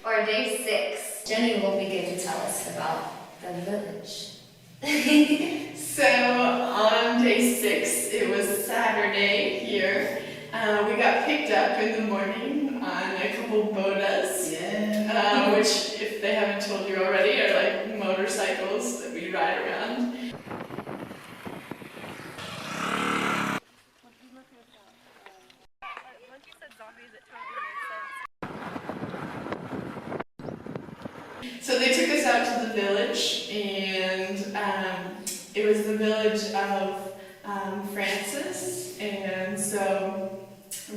Or day 6. Jenny will begin to tell us about the village. So on day 6, it was Saturday here. We got picked up in the morning on a couple bodas, which, if they haven't told you already, are like motorcycles that we ride around. Once you said zombies, it totally made sense. So they took us out to the village, and it was the village of Francis, and so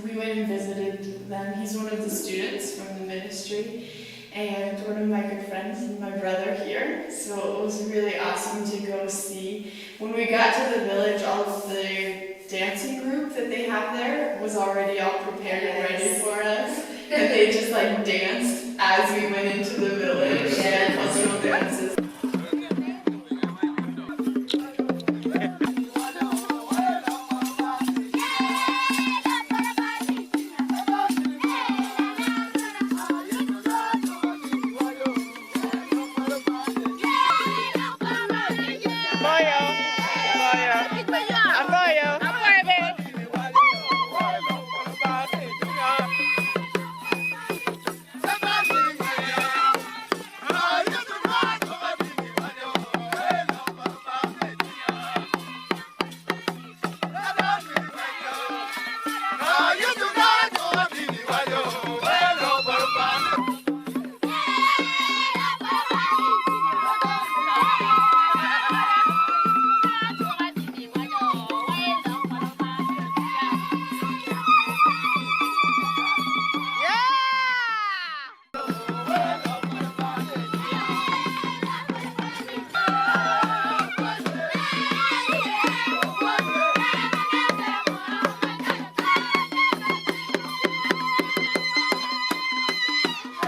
we went and visited them. He's one of the students from the ministry, and one of my good friends and my brother here, so it was really awesome to go see. When we got to the village, all of the dancing group that they have there was already all prepared and ready for us, and they just like danced as we went into the village, their cultural dances.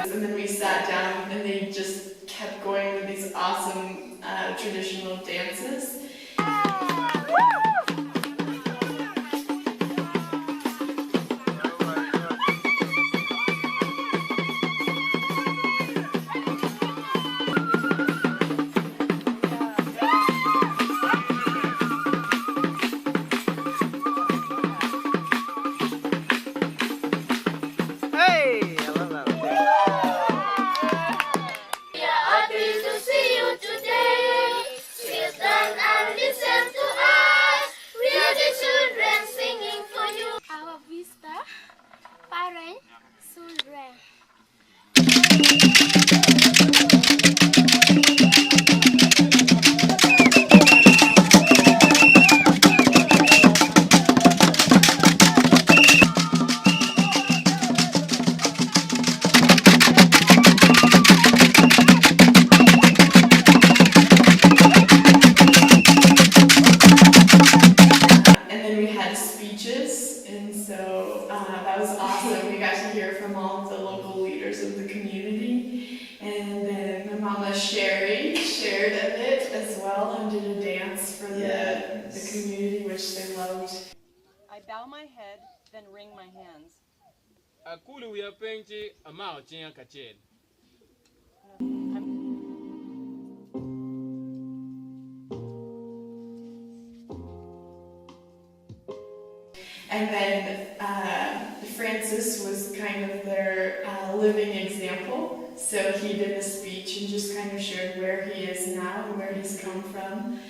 And then we sat down and they just kept going with these awesome traditional dances. That was awesome. We got to hear from all of the local leaders of the community, and then my mama Sheri shared a bit as well and did a dance for the community, which they loved. I bow my head, then wring my hands. And then Francis was kind of their living example. So he did a speech and just kind of shared where he is now and where he's come from.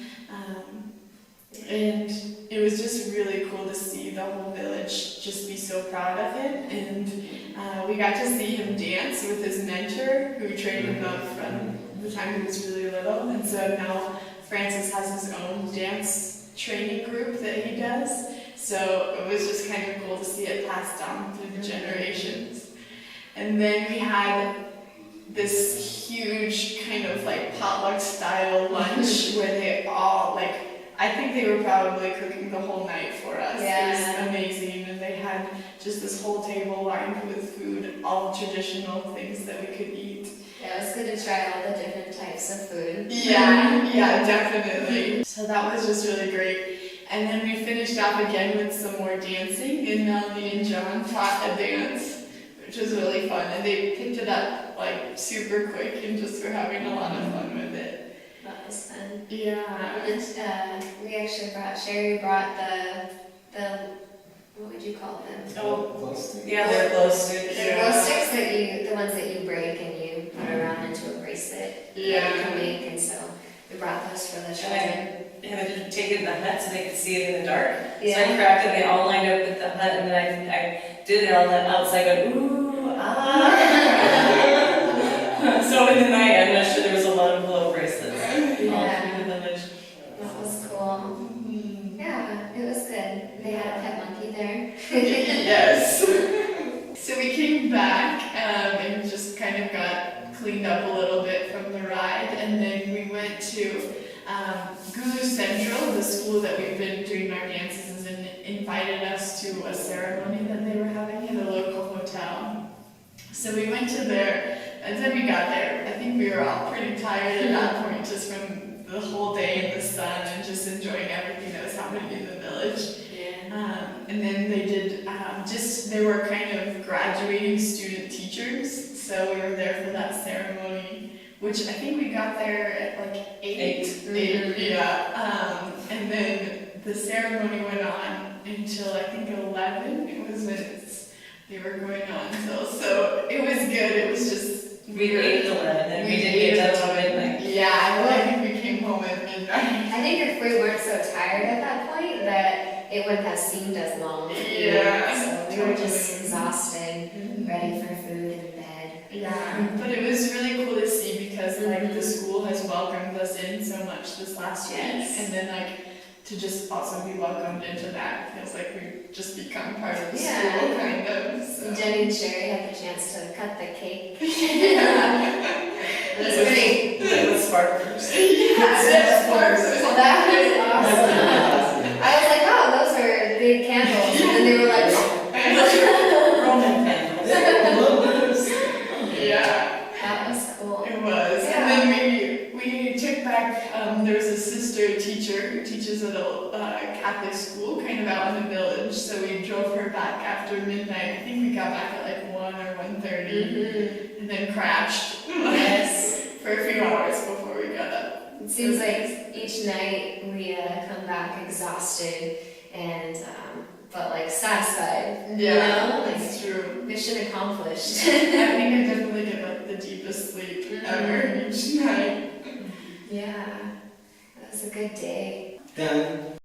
And it was just really cool to see the whole village just be so proud of him. And we got to see him dance with his mentor, who trained him up from the time he was really little. And so now Francis has his own dance training group that he does. So it was just kind of cool to see it passed down through the generations. And then we had this huge kind of like potluck style lunch where they all I think they were probably cooking the whole night for us. Yeah. It was amazing, and they had just this whole table lined with food, all traditional things that we could eat. Yeah, it was good to try all the different types of food. Yeah, definitely. So that was just really great. And then we finished off again with some more dancing, and Melanie and John taught a dance, which was really fun. And they picked it up like super quick and just were having a lot of fun with it. That was fun. Yeah. And we actually Sheri brought the what would you call them? Oh, Yeah, they're glow sticks. The glow sticks that the ones that you break and you put around into a bracelet that you can make, and so we brought those for the children. And I had to take it in the hut so they could see it in the dark. Yeah. So I cracked it, they all lined up with the hut, and then I did it all outside, going, ooh, ah. So in the night, I'm not sure there was a lot of glow bracelets all through the village. That was cool. Yeah, it was good. They had a pet monkey there. Yes. So we came back and just kind of got cleaned up a little bit from the ride, and then we went to Gulu Central, the school that we've been doing our dances in, invited us to a ceremony that they were having at a local hotel. So we went to there, and then we got there. I think we were all pretty tired at that point, just from the whole day in the sun and just enjoying everything that was happening in the village. And then they did, they were kind of graduating student teachers, so we were there for that ceremony, which I think we got there at like 8, yeah. And then the ceremony went on until I think 11. It was when they were going on till, so it was good. It was just We ate till 11, and we didn't get done till midnight. Yeah, I think we came home at midnight. I think if we weren't so tired at that point, that it wouldn't have seemed as long. Yeah, So we were just totally. exhausted, ready for food and bed. Yeah, but it was really cool to see because like the school has welcomed us in so much this last week, Yes. and then like to just also be welcomed into that feels like we've just become part of the Yeah. school kind of. So. Jenny and Sheri had the chance to cut the cake. Yeah. It was great. With sparklers. Yes, So that was awesome. I was like, oh, those are big candles. And then they were like, Roman candles. yeah. that was cool. It was. Yeah. And then we took back, there was a sister teacher who teaches at a Catholic school kind of out in the village, so we drove her back after midnight. I think we got back at like 1 or 1:30 and then crashed Yes. for a few hours before we got up. It seems like each night we come back exhausted and, but like satisfied. Yeah, You know? Like, that's true. mission accomplished. I think I definitely get like the deepest sleep ever each night. Yeah. That was a good day. Done.